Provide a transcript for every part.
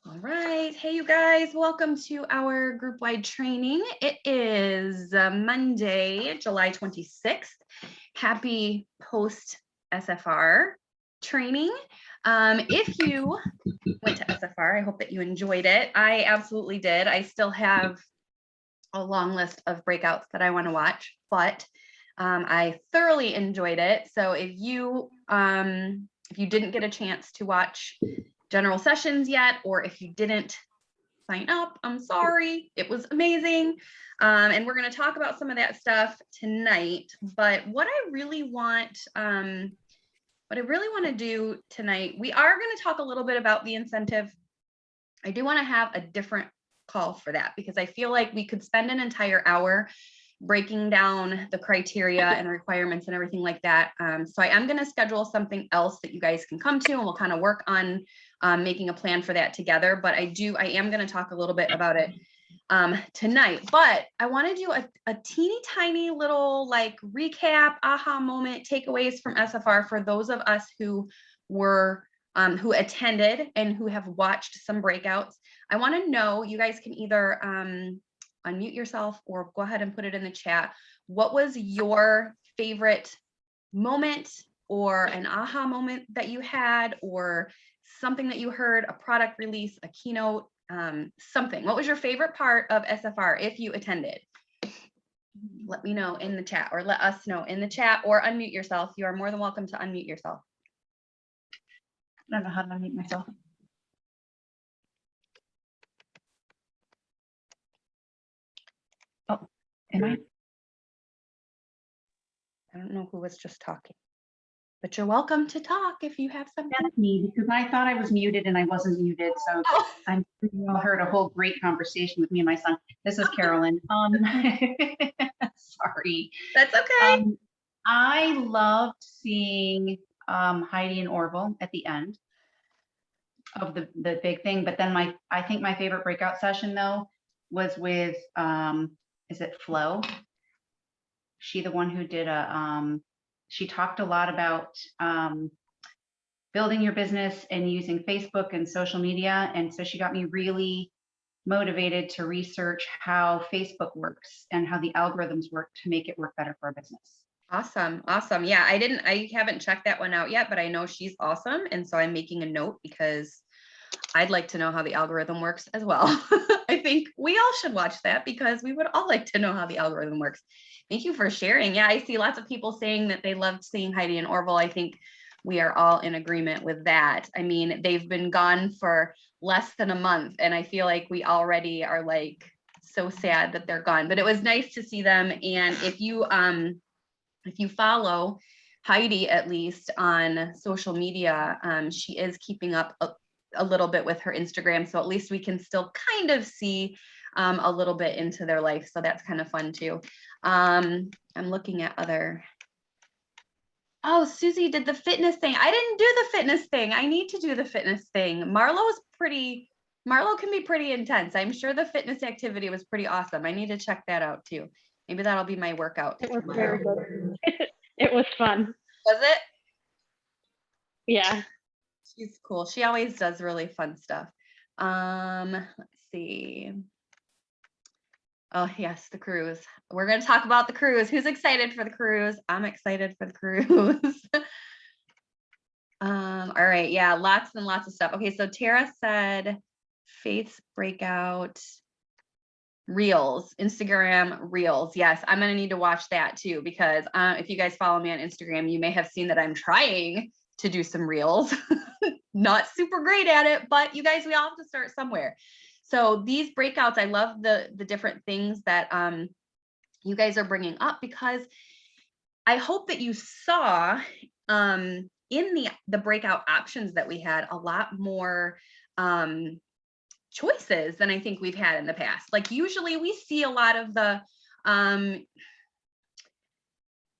All right. Hey, you guys, welcome to our group-wide training. It is Monday, July 26th. Happy post SFR training. If you went to SFR, I hope that you enjoyed it. I absolutely did. I still have a long list of breakouts that I want to watch, but I thoroughly enjoyed it. So if you didn't get a chance to watch general sessions yet, or if you didn't sign up, I'm sorry. It was amazing. And we're going to talk about some of that stuff tonight. But what I really want to do tonight, we are going to talk a little bit about the incentive. I do want to have a different call for that because I feel like we could spend an entire hour breaking down the criteria and requirements and everything like that. So I am going to schedule something else that you guys can come to, and we'll kind of work on making a plan for that together. But I am going to talk a little bit about it tonight. But I want to do a teeny tiny little like recap, aha moment, takeaways from SFR for those of us who were who attended and who have watched some breakouts. I want to know, you guys can either unmute yourself or go ahead and put it in the chat. What was your favorite moment or an aha moment that you had, or something that you heard, a product release, a keynote, something? What was your favorite part of SFR if you attended? Let me know in the chat, or let us know in the chat, or unmute yourself. You are more than welcome to unmute yourself. I don't know how to unmute myself. Oh, am I? I don't know who was just talking, but you're welcome to talk if you have something. That's me, because I thought I was muted and I wasn't muted. So I'm sure you all heard a whole great conversation with me and my son. This is Carolyn. Sorry. That's okay. I loved seeing Heidi and Orville at the end of the big thing. But then I think my favorite breakout session though was with is it Flo? She the one who did she talked a lot about building your business and using Facebook and social media. And so she got me really motivated to research how Facebook works and how the algorithms work to make it work better for our business. Awesome. Awesome. Yeah, I haven't checked that one out yet, but I know she's awesome. And so I'm making a note because I'd like to know how the algorithm works as well. I think we all should watch that because we would all like to know how the algorithm works. Thank you for sharing. Yeah, I see lots of people saying that they loved seeing Heidi and Orville. I think we are all in agreement with that. I mean, they've been gone for less than a month, and I feel like we already are like so sad that they're gone. But it was nice to see them. And if you follow Heidi, at least on social media, she is keeping up a little bit with her Instagram. So at least we can still kind of see a little bit into their life. So that's kind of fun too. I'm looking at other. Oh, Susie did the fitness thing. I didn't do the fitness thing. I need to do the fitness thing. Marlo can be pretty intense. I'm sure the fitness activity was pretty awesome. I need to check that out too. Maybe that'll be my workout. It was very good. It was fun. Was it? Yeah. She's cool. She always does really fun stuff. Let's see. Oh, yes, the cruise. We're going to talk about the cruise. Who's excited for the cruise? I'm excited for the cruise. All right. Yeah, lots and lots of stuff. Okay, so Tara said Faith's breakout Reels, Instagram Reels. Yes, I'm going to need to watch that too, because if you guys follow me on Instagram, you may have seen that I'm trying to do some Reels. Not super great at it, but you guys, we all have to start somewhere. So these breakouts, I love the different things that you guys are bringing up, because I hope that you saw in the breakout options that we had a lot more choices than I think we've had in the past. Like usually we see a lot of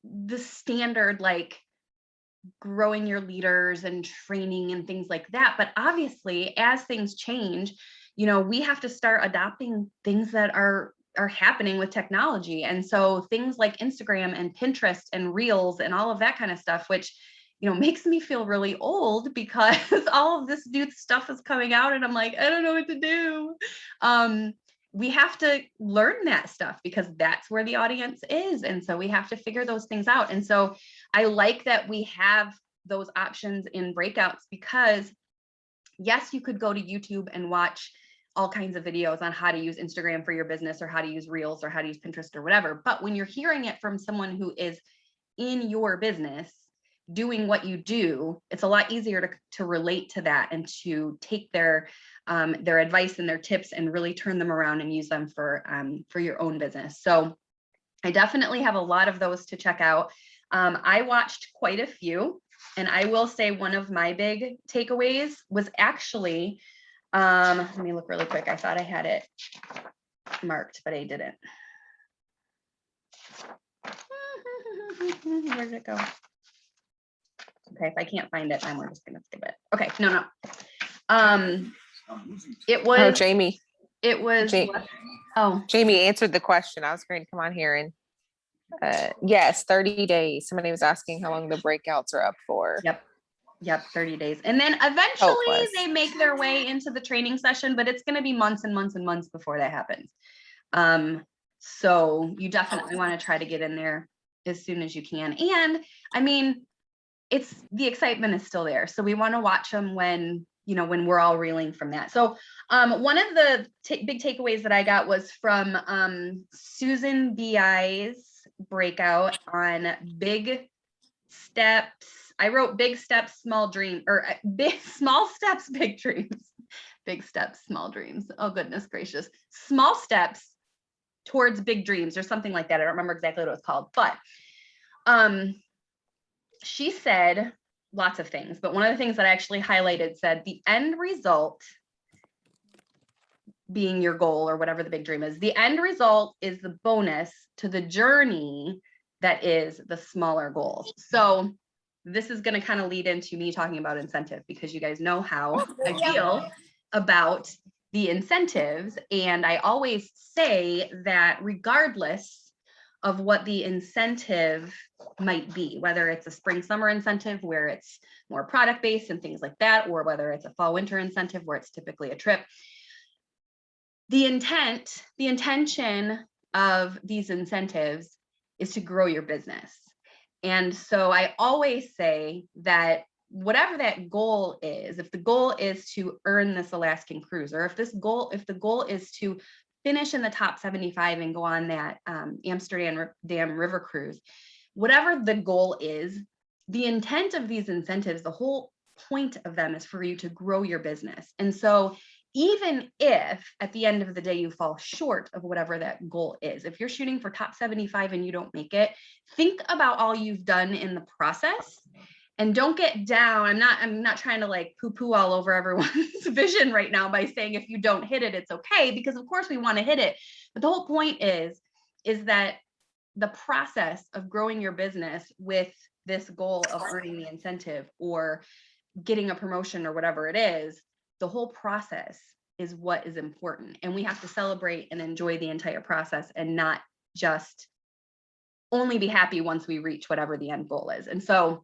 the standard, like growing your leaders and training and things like that. But obviously, as things change, you know, we have to start adopting things that are happening with technology. And so things like Instagram and Pinterest and Reels and all of that kind of stuff, which makes me feel really old because all of this new stuff is coming out and I'm like, I don't know what to do. We have to learn that stuff because that's where the audience is. And so we have to figure those things out. And so I like that we have those options in breakouts because yes, you could go to YouTube and watch all kinds of videos on how to use Instagram for your business or how to use Reels or how to use Pinterest or whatever. But when you're hearing it from someone who is in your business doing what you do, it's a lot easier to relate to that and to take their advice and their tips and really turn them around and use them for your own business. So I definitely have a lot of those to check out. I watched quite a few, and I will say one of my big takeaways was actually, let me look really quick. I thought I had it marked, but I didn't. Where did it go? Okay, if I can't find it, then we're just gonna skip it. Okay, no. It was. Oh, Jamie. It was. Jamie answered the question. I was going to come on here and yes, 30 days. Somebody was asking how long the breakouts are up for. Yep, 30 days. And then eventually they make their way into the training session, but it's going to be months and months and months before that happens. So you definitely want to try to get in there as soon as you can. And I mean, it's the excitement is still there. So we want to watch them when we're all reeling from that. So one of the big takeaways that I got was from Susan B.I.'s breakout on big steps. I wrote big steps, small dream, or small steps, big dreams. Big steps, small dreams. Oh, goodness gracious. Small steps towards big dreams or something like that. I don't remember exactly what it was called, but she said lots of things, but one of the things that I actually highlighted said the end result being your goal or whatever the big dream is, the end result is the bonus to the journey that is the smaller goals. So this is going to kind of lead into me talking about incentive because you guys know how I feel about the incentives. And I always say that regardless of what the incentive might be, whether it's a spring summer incentive where it's more product based and things like that, or whether it's a fall winter incentive where it's typically a trip, the intention of these incentives is to grow your business. And so I always say that whatever that goal is, if the goal is to earn this Alaskan cruise, or if the goal is to finish in the top 75 and go on that Amsterdam River cruise, whatever the goal is, the intent of these incentives, the whole point of them is for you to grow your business. And so even if at the end of the day you fall short of whatever that goal is, if you're shooting for top 75 and you don't make it, think about all you've done in the process and don't get down. I'm not trying to like poo-poo all over everyone's vision right now by saying if you don't hit it, it's okay, because of course we want to hit it. But the whole point is that the process of growing your business with this goal of earning the incentive or getting a promotion or whatever it is, the whole process is what is important. And we have to celebrate and enjoy the entire process and not just only be happy once we reach whatever the end goal is. And so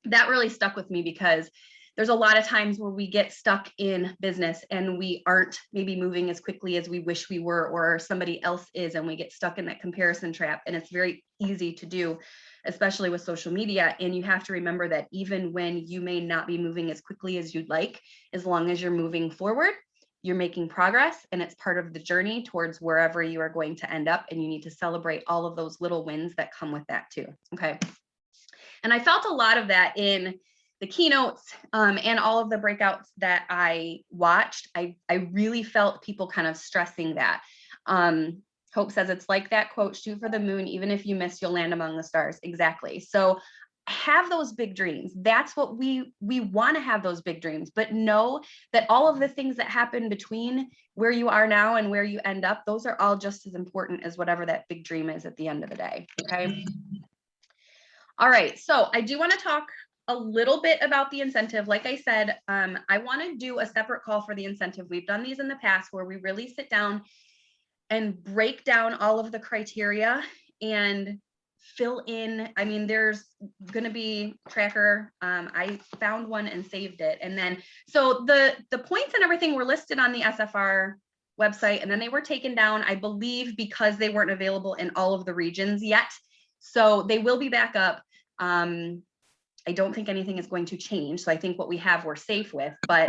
that really stuck with me because there's a lot of times where we get stuck in business and we aren't maybe moving as quickly as we wish we were, or somebody else is, and we get stuck in that comparison trap. And it's very easy to do, especially with social media. And you have to remember that even when you may not be moving as quickly as you'd like, as long as you're moving forward, you're making progress, and it's part of the journey towards wherever you are going to end up. And you need to celebrate all of those little wins that come with that too. Okay. And I felt a lot of that in the keynotes and all of the breakouts that I watched. I really felt people kind of stressing that. Hope says it's like that quote, shoot for the moon, even if you miss, you'll land among the stars. Exactly. So have those big dreams. That's what we want to have, those big dreams, but know that all of the things that happen between where you are now and where you end up, those are all just as important as whatever that big dream is at the end of the day. Okay. All right. So I do want to talk a little bit about the incentive. Like I said, I want to do a separate call for the incentive. We've done these in the past where we really sit down and break down all of the criteria and fill in. I mean, there's going to be tracker. I found one and saved it. And then, so the points and everything were listed on the SFR website, and then they were taken down, I believe, because they weren't available in all of the regions yet. So they will be back up. I don't think anything is going to change. So I think what we have, we're safe with, but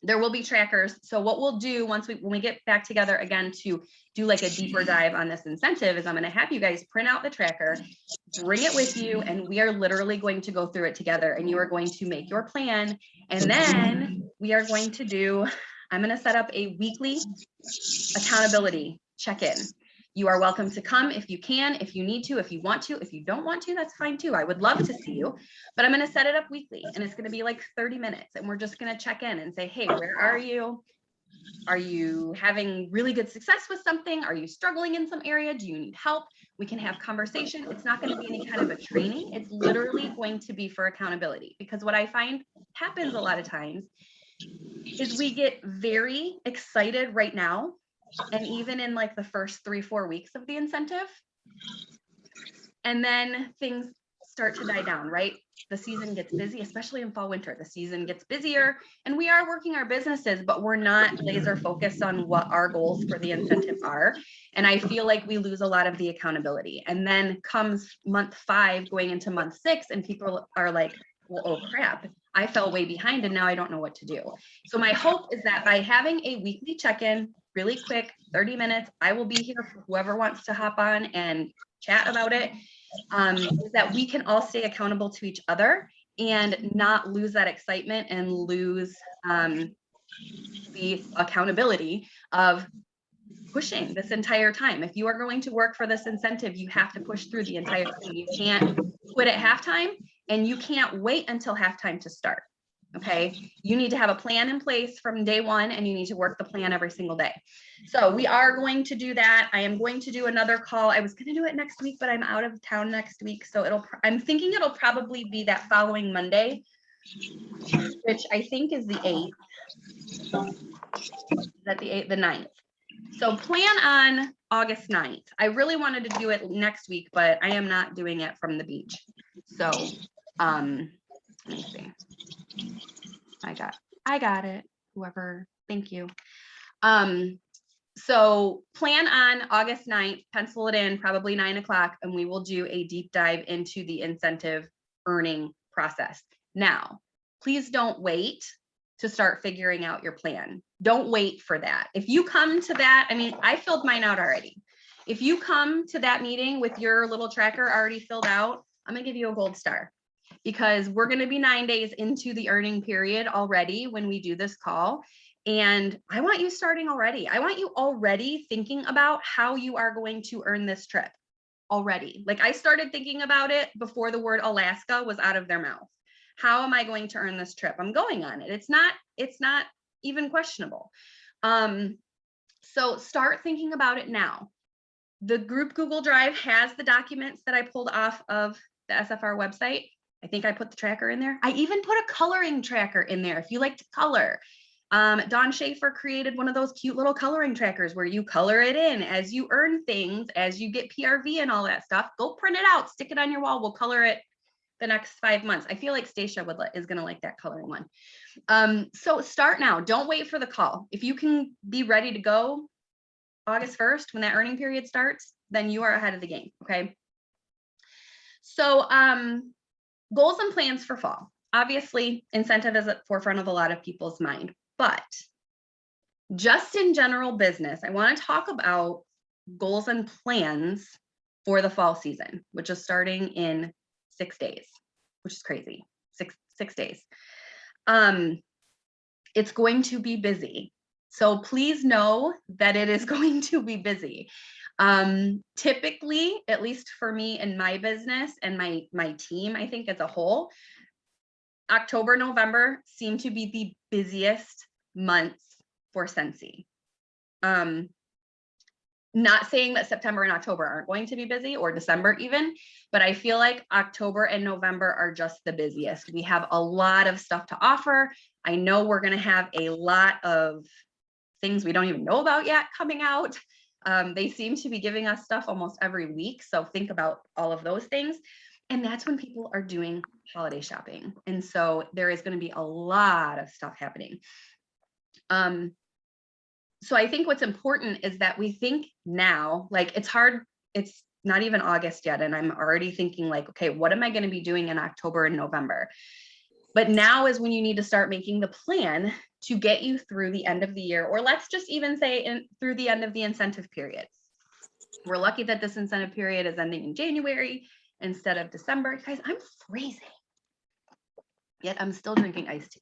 there will be trackers. So what we'll do when we get back together again to do like a deeper dive on this incentive is I'm going to have you guys print out the tracker, bring it with you, and we are literally going to go through it together, and you are going to make your plan. And then we are going to do, I'm going to set up a weekly accountability check-in. You are welcome to come if you can, if you need to, if you want to. If you don't want to, that's fine too. I would love to see you, but I'm going to set it up weekly, and it's going to be like 30 minutes, and we're just going to check in and say, hey, where are you? Are you having really good success with something? Are you struggling in some area? Do you need help? We can have conversation. It's not going to be any kind of a training. It's literally going to be for accountability, because what I find happens a lot of times is we get very excited right now. And even in like the first 3-4 weeks of the incentive, and then things start to die down, right? The season gets busy, especially in fall, winter, the season gets busier, and we are working our businesses, but we're not laser focused on what our goals for the incentive are. And I feel like we lose a lot of the accountability. And then comes month 5 going into month 6, and people are like, well, oh crap, I fell way behind and now I don't know what to do. So my hope is that by having a weekly check-in, really quick, 30 minutes, I will be here for whoever wants to hop on and chat about it, is that we can all stay accountable to each other and not lose that excitement and lose the accountability of pushing this entire time. If you are going to work for this incentive, you have to push through the entire thing. You can't quit at halftime, and you can't wait until halftime to start. Okay, you need to have a plan in place from day one, and you need to work the plan every single day. So we are going to do that. I am going to do another call. I was going to do it next week, but I'm out of town next week. So I'm thinking it'll probably be that following Monday, which I think is the 8th. Is that the 8th, the 9th? So plan on August 9th. I really wanted to do it next week, but I am not doing it from the beach. So let me see. I got it. Whoever, thank you. So plan on August 9th, pencil it in, probably 9 o'clock, and we will do a deep dive into the incentive earning process. Now, please don't wait to start figuring out your plan. Don't wait for that. If you come to that, I mean, I filled mine out already. If you come to that meeting with your little tracker already filled out, I'm gonna give you a gold star, because we're going to be 9 days into the earning period already when we do this call. And I want you starting already. I want you already thinking about how you are going to earn this trip already. Like, I started thinking about it before the word Alaska was out of their mouth. How am I going to earn this trip? I'm going on it. It's not even questionable. So start thinking about it now. The group Google Drive has the documents that I pulled off of the SFR website. I think I put the tracker in there. I even put a coloring tracker in there if you like to color. Dawn Schaefer created one of those cute little coloring trackers where you color it in as you earn things, as you get PRV and all that stuff. Go print it out, stick it on your wall. We'll color it the next 5 months. I feel like Stacia is going to like that coloring one. So start now. Don't wait for the call. If you can be ready to go August 1st when that earning period starts, then you are ahead of the game. Okay. So goals and plans for fall. Obviously, incentive is at the forefront of a lot of people's mind, but just in general business, I want to talk about goals and plans for the fall season, which is starting in 6 days, which is crazy. Six days. It's going to be busy. So please know that it is going to be busy. Typically, at least for me and my business and my team, I think as a whole, October, November seem to be the busiest months for Scentsy. Not saying that September and October aren't going to be busy, or December even, but I feel like October and November are just the busiest. We have a lot of stuff to offer. I know we're going to have a lot of things we don't even know about yet coming out. They seem to be giving us stuff almost every week. So think about all of those things. And that's when people are doing holiday shopping. And so there is going to be a lot of stuff happening. So I think what's important is that we think now, like it's hard, it's not even August yet. And I'm already thinking like, okay, what am I going to be doing in October and November? But now is when you need to start making the plan to get you through the end of the year, or let's just even say through the end of the incentive period. We're lucky that this incentive period is ending in January instead of December. Guys, I'm freezing, yet I'm still drinking iced tea.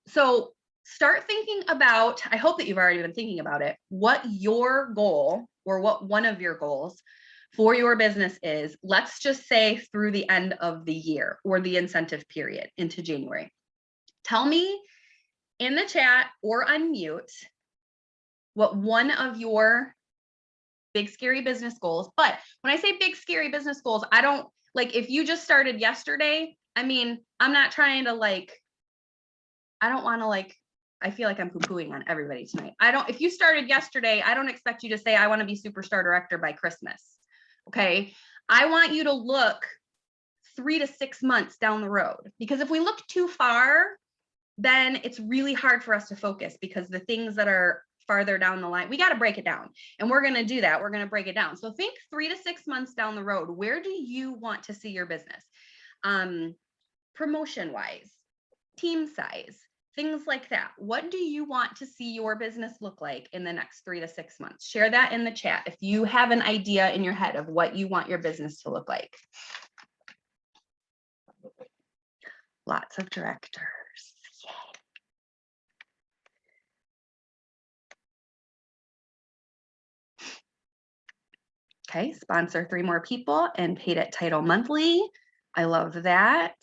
So start thinking about, I hope that you've already been thinking about it, what your goal or what one of your goals for your business is. Let's just say through the end of the year or the incentive period into January. Tell me in the chat or unmute what one of your big scary business goals, but when I say big scary business goals, I don't like if you just started yesterday. I mean, I'm not trying to like, I don't want to like, I feel like I'm poo-pooing on everybody tonight. If you started yesterday, I don't expect you to say, I want to be superstar director by Christmas. Okay. I want you to look 3 to 6 months down the road, because if we look too far, then it's really hard for us to focus, because the things that are farther down the line, we got to break it down, and we're going to do that. We're going to break it down. So think 3 to 6 months down the road. Where do you want to see your business? Promotion wise, team size, things like that. What do you want to see your business look like in the next 3 to 6 months? Share that in the chat if you have an idea in your head of what you want your business to look like. Lots of directors. Yay. Okay, sponsor 3 more people and paid at title monthly. I love that.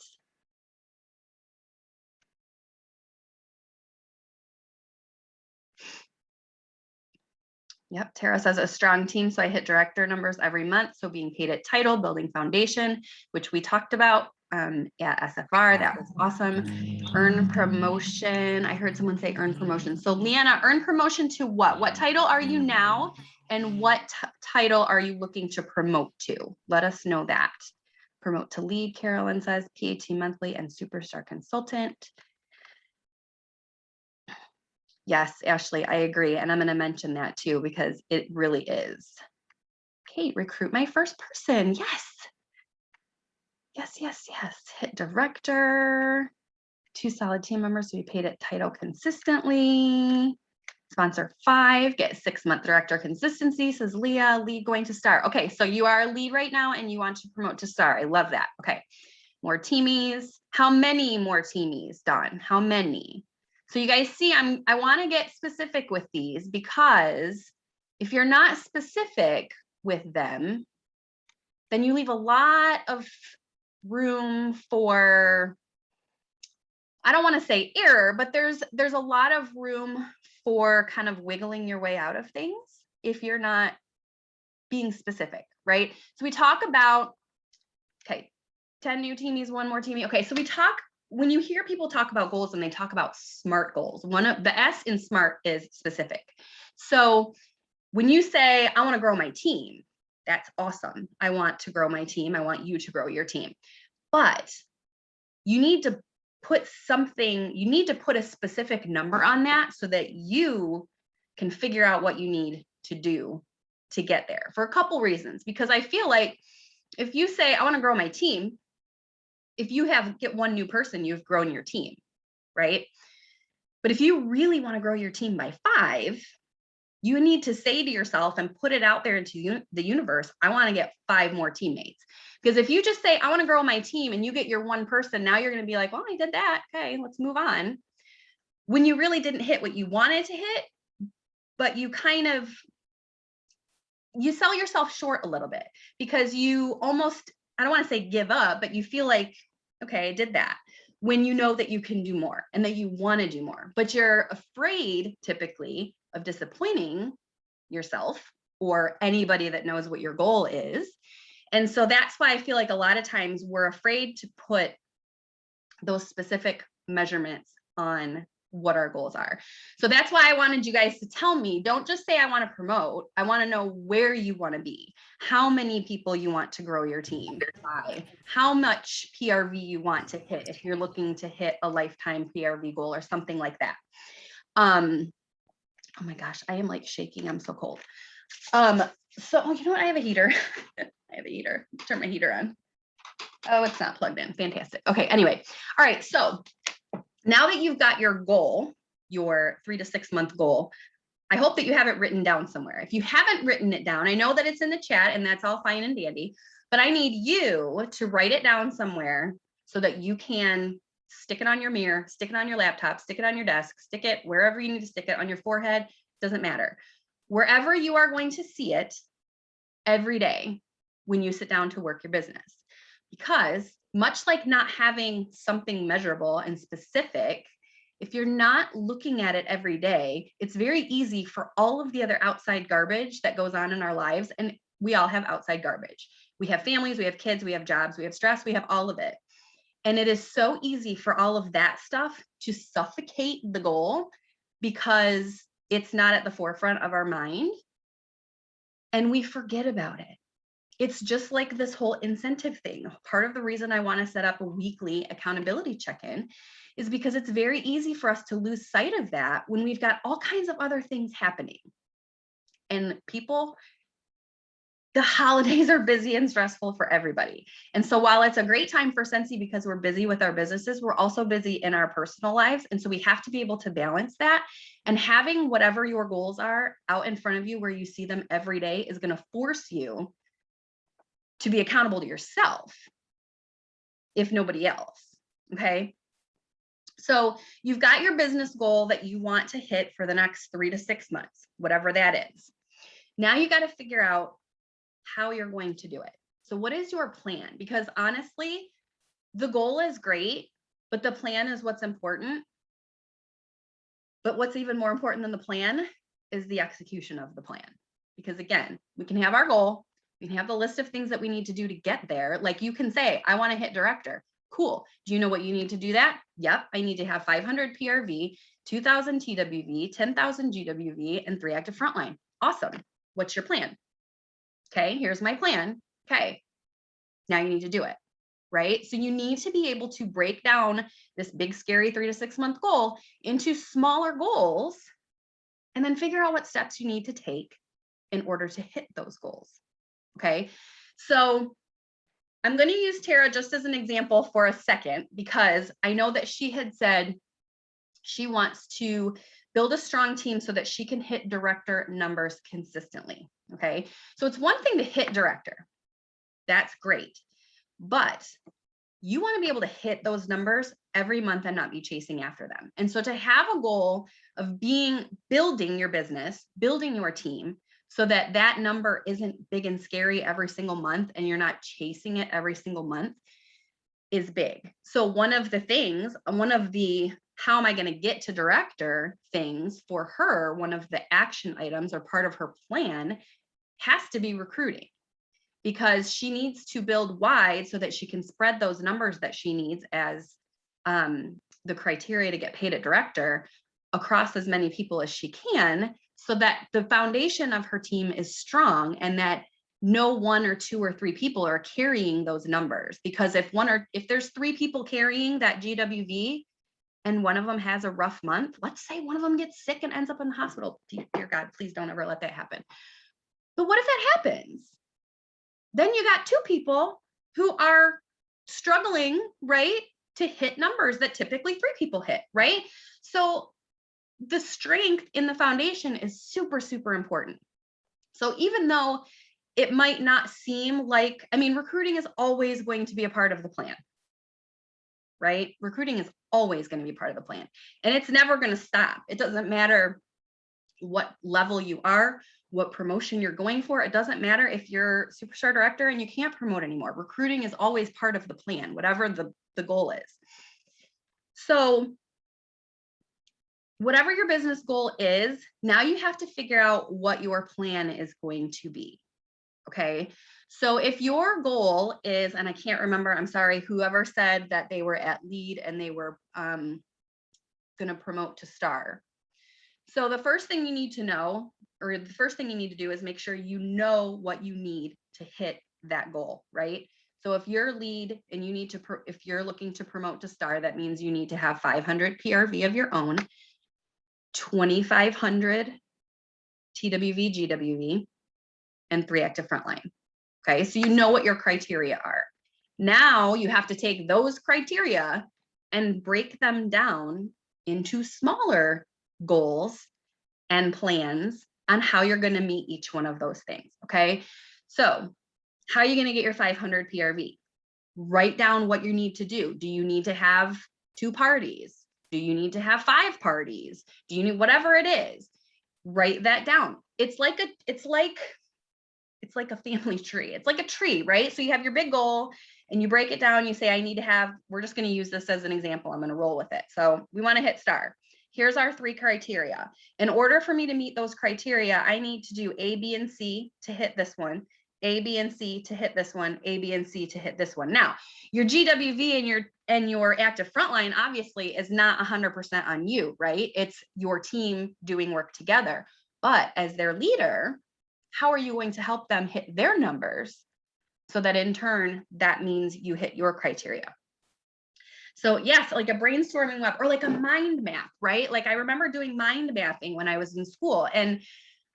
Yep, Tara says a strong team, so I hit director numbers every month. So being paid at title, building foundation, which we talked about at SFR, that was awesome. Earn promotion. I heard someone say earn promotion. So Leanna, earn promotion to what? What title are you now? And what title are you looking to promote to? Let us know that. Promote to lead, Carolyn says, PAT monthly and superstar consultant. Yes, Ashley, I agree. And I'm going to mention that too, because it really is. Okay, recruit my first person. Yes. Yes, yes, yes. Hit director. 2 solid team members to be paid at title consistently. Sponsor 5, get 6-month director consistency, says Leah. Lead going to star. Okay, so you are a lead right now and you want to promote to star. I love that. Okay, more teamies. How many more teamies, Dawn? How many? So you guys see, I want to get specific with these, because if you're not specific with them, then you leave a lot of room for, I don't want to say error, but there's a lot of room for kind of wiggling your way out of things if you're not being specific, right? So we talk about, okay, 10 new teamies, 1 more teamie. Okay, so we talk, when you hear people talk about goals and they talk about SMART goals, one of the S in SMART is specific. So when you say, I want to grow my team, that's awesome. I want to grow my team. I want you to grow your team. But you need to put something, you need to put a specific number on that so that you can figure out what you need to do to get there, for a couple reasons. Because I feel like if you say, I want to grow my team, if you get 1 new person, you've grown your team, right? But if you really want to grow your team by 5, you need to say to yourself and put it out there into the universe, I want to get 5 more teammates. Because if you just say, I want to grow my team, and you get your 1 person, now you're going to be like, well, I did that. Okay, let's move on. When you really didn't hit what you wanted to hit, but you kind of, you sell yourself short a little bit, because you almost, I don't want to say give up, but you feel like, okay, I did that, when you know that you can do more and that you want to do more, but you're afraid typically of disappointing yourself or anybody that knows what your goal is. And so that's why I feel like a lot of times we're afraid to put those specific measurements on what our goals are. So that's why I wanted you guys to tell me, don't just say I want to promote. I want to know where you want to be, how many people you want to grow your team by, how much PRV you want to hit if you're looking to hit a lifetime PRV goal or something like that. Oh my gosh, I am like shaking. I'm so cold. So you know what? I have a heater. I have a heater. Turn my heater on. Oh, it's not plugged in. Fantastic. Okay. Anyway. All right. So now that you've got your goal, your 3 to 6 month goal, I hope that you have it written down somewhere. If you haven't written it down, I know that it's in the chat and that's all fine and dandy, but I need you to write it down somewhere so that you can stick it on your mirror, stick it on your laptop, stick it on your desk, stick it wherever you need to stick it, on your forehead, doesn't matter. Wherever you are going to see it every day when you sit down to work your business. Because much like not having something measurable and specific, if you're not looking at it every day, it's very easy for all of the other outside garbage that goes on in our lives. And we all have outside garbage. We have families, we have kids, we have jobs, we have stress, we have all of it. And it is so easy for all of that stuff to suffocate the goal because it's not at the forefront of our mind and we forget about it. It's just like this whole incentive thing. Part of the reason I want to set up a weekly accountability check-in is because it's very easy for us to lose sight of that when we've got all kinds of other things happening. And people, the holidays are busy and stressful for everybody. And so while it's a great time for Scentsy because we're busy with our businesses, we're also busy in our personal lives. And so we have to be able to balance that. And having whatever your goals are out in front of you where you see them every day is going to force you to be accountable to yourself, if nobody else. Okay. So you've got your business goal that you want to hit for the next 3 to 6 months, whatever that is. Now you got to figure out how you're going to do it. So what is your plan? Because honestly, the goal is great, but the plan is what's important. But what's even more important than the plan is the execution of the plan. Because again, we can have our goal, we can have the list of things that we need to do to get there. Like you can say, I want to hit director. Cool. Do you know what you need to do that? Yep. I need to have 500 PRV, 2,000 TWV, 10,000 GWV, and 3 active frontline. Awesome. What's your plan? Okay, here's my plan. Okay, now you need to do it, right? So you need to be able to break down this big, scary 3 to 6 month goal into smaller goals and then figure out what steps you need to take in order to hit those goals. Okay, so I'm going to use Tara just as an example for a second, because I know that she had said she wants to build a strong team so that she can hit director numbers consistently. Okay, so it's one thing to hit director. That's great. But you want to be able to hit those numbers every month and not be chasing after them. And so to have a goal of building your business, building your team, so that that number isn't big and scary every single month and you're not chasing it every single month is big. So one of the how am I going to get to director things for her, one of the action items or part of her plan has to be recruiting, because she needs to build wide so that she can spread those numbers that she needs as the criteria to get paid at director across as many people as she can, so that the foundation of her team is strong and that no 1 or 2 or 3 people are carrying those numbers. Because if there's 3 people carrying that GWV and one of them has a rough month, let's say one of them gets sick and ends up in the hospital. Dear God, please don't ever let that happen. But what if that happens? Then you got 2 people who are struggling, right, to hit numbers that typically 3 people hit, right? So the strength in the foundation is super, super important. So even though it might not seem like, recruiting is always going to be a part of the plan, right? Recruiting is always going to be part of the plan, and it's never going to stop. It doesn't matter what level you are, what promotion you're going for. It doesn't matter if you're superstar director and you can't promote anymore. Recruiting is always part of the plan, whatever the goal is. So whatever your business goal is, now you have to figure out what your plan is going to be. Okay. So if your goal is, and I can't remember, I'm sorry, whoever said that they were at lead and they were going to promote to star. So the first thing you need to know, or the first thing you need to do, is make sure you know what you need to hit that goal, right? So if you're lead and you need to, if you're looking to promote to star, that means you need to have 500 PRV of your own, 2,500 TWV, GWV, and 3 active frontline. Okay, so you know what your criteria are. Now you have to take those criteria and break them down into smaller goals and plans on how you're going to meet each one of those things. Okay, so how are you going to get your 500 PRV? Write down what you need to do. Do you need to have 2 parties? Do you need to have 5 parties? Do you need whatever it is? Write that down. It's like a family tree. It's like a tree, right? So you have your big goal and you break it down. You say, I need to have, we're just going to use this as an example. I'm going to roll with it. So we want to hit star. Here's our 3 criteria. In order for me to meet those criteria, I need to do A, B, and C to hit this one, A, B, and C to hit this one, A, B, and C to hit this one. Now, your GWV and your active frontline obviously is not 100% on you, right? It's your team doing work together. But as their leader, how are you going to help them hit their numbers so that in turn, that means you hit your criteria? So yes, like a brainstorming web or like a mind map, right? Like I remember doing mind mapping when I was in school. And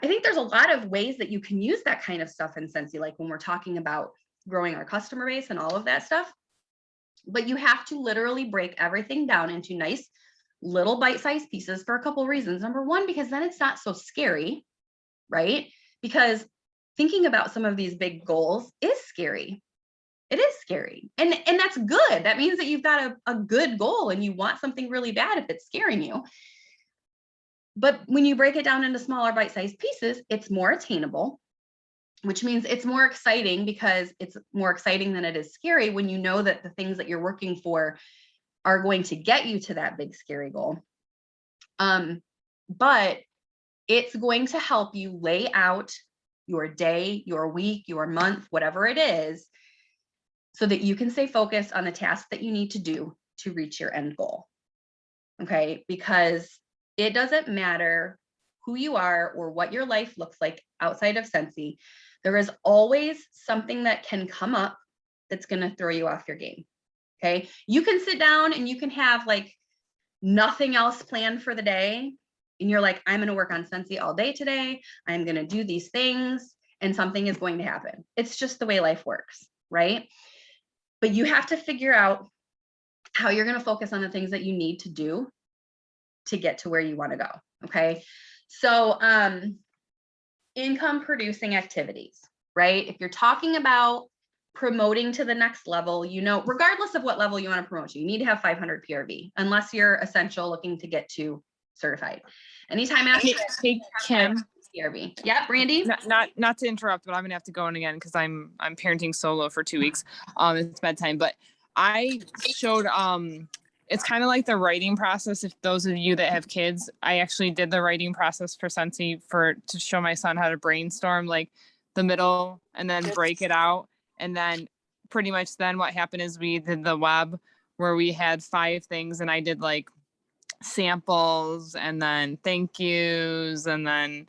I think there's a lot of ways that you can use that kind of stuff in Scentsy, like when we're talking about growing our customer base and all of that stuff. But you have to literally break everything down into nice little bite-sized pieces for a couple of reasons. Number one, because then it's not so scary, right? Because thinking about some of these big goals is scary. It is scary. And that's good. That means that you've got a good goal and you want something really bad if it's scaring you. But when you break it down into smaller bite-sized pieces, it's more attainable, which means it's more exciting, because it's more exciting than it is scary when you know that the things that you're working for are going to get you to that big scary goal. But it's going to help you lay out your day, your week, your month, whatever it is, so that you can stay focused on the tasks that you need to do to reach your end goal. Okay, because it doesn't matter who you are or what your life looks like outside of Scentsy, there is always something that can come up that's going to throw you off your game. Okay, you can sit down and you can have like nothing else planned for the day. And you're like, I'm going to work on Scentsy all day today. I'm going to do these things and something is going to happen. It's just the way life works, right? But you have to figure out how you're going to focus on the things that you need to do to get to where you want to go. Okay. So, income producing activities, right? If you're talking about promoting to the next level, you know, regardless of what level you want to promote to, you need to have 500 PRV, unless you're essential looking to get to certified. Anytime after Hey, Kim. PRV. Yep, Randy. Not to interrupt, but I'm gonna have to go in again because I'm parenting solo for 2 weeks. It's bedtime, but I showed it's kind of like the writing process. If those of you that have kids, I actually did the writing process for Scentsy to show my son how to brainstorm like the middle and then break it out. And then pretty much then what happened is we did the web where we had 5 things and I did like samples and then thank yous and then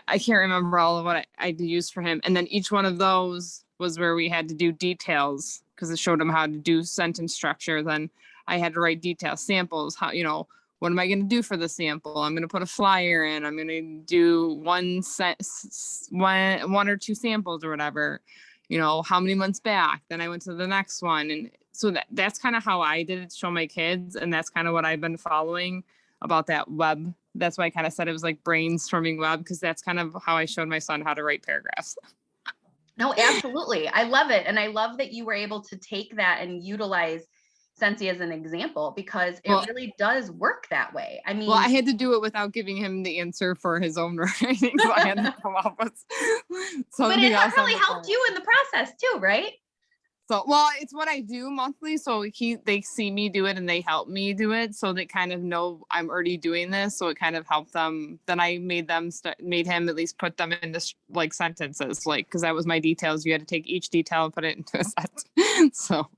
I can't remember all of what I used for him. And then each one of those was where we had to do details because it showed him how to do sentence structure. Then I had to write details, samples, how, you know, what am I going to do for the sample? I'm going to put a flyer in. I'm going to do one or 2 samples or whatever, you know, how many months back. Then I went to the next one. And so that's kind of how I did it to show my kids. And that's kind of what I've been following about that web. That's why I kind of said it was like brainstorming web, because that's kind of how I showed my son how to write paragraphs. No, absolutely. I love it. And I love that you were able to take that and utilize Scentsy as an example, because it really does work that way. I mean, well, I had to do it without giving him the answer for his own writing. So I had to come up with something but it else. really helped you in the process too, right? So, well, it's what I do monthly. So they see me do it and they help me do it. So they kind of know I'm already doing this. So it kind of helped them. Then I made him at least put them into like sentences, like, cause that was my details. You had to take each detail and put it into a sentence. So.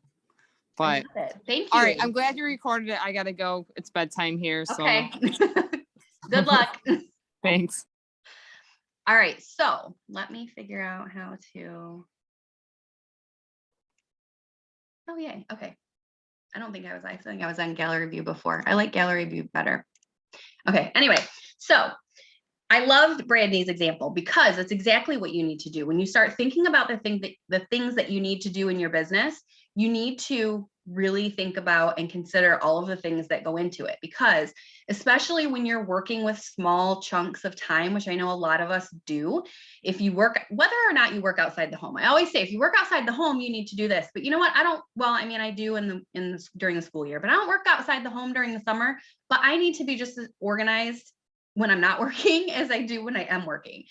But love it. Thank you. all right, I'm glad you recorded it. I gotta go. It's bedtime here. So Okay. Good luck. thanks. All right, so let me figure out how to. Oh, yay. Okay. I think I was on gallery view before. I like gallery view better. Okay, anyway, so I loved Brandy's example because it's exactly what you need to do. When you start thinking about the things that you need to do in your business, you need to really think about and consider all of the things that go into it, because especially when you're working with small chunks of time, which I know a lot of us do, if you work, whether or not you work outside the home, I always say, if you work outside the home, you need to do this, but you know what? I do during the school year, but I don't work outside the home during the summer, but I need to be just as organized when I'm not working as I do when I am working.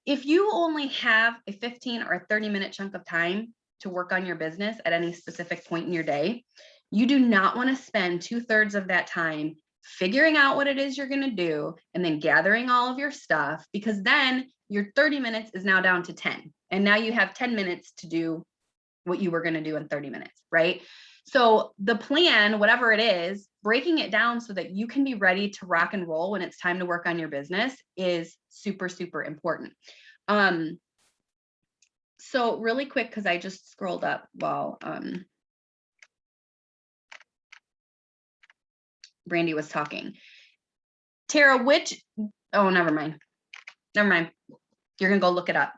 If you only have a 15 or a 30-minute chunk of time to work on your business at any specific point in your day, you do not want to spend 2/3 of that time figuring out what it is you're going to do and then gathering all of your stuff, because then your 30 minutes is now down to 10. And now you have 10 minutes to do what you were going to do in 30 minutes, right? So the plan, whatever it is, breaking it down so that you can be ready to rock and roll when it's time to work on your business is super, super important. So really quick, because I just scrolled up while Brandy was talking. Tara, oh, never mind. You're gonna go look it up.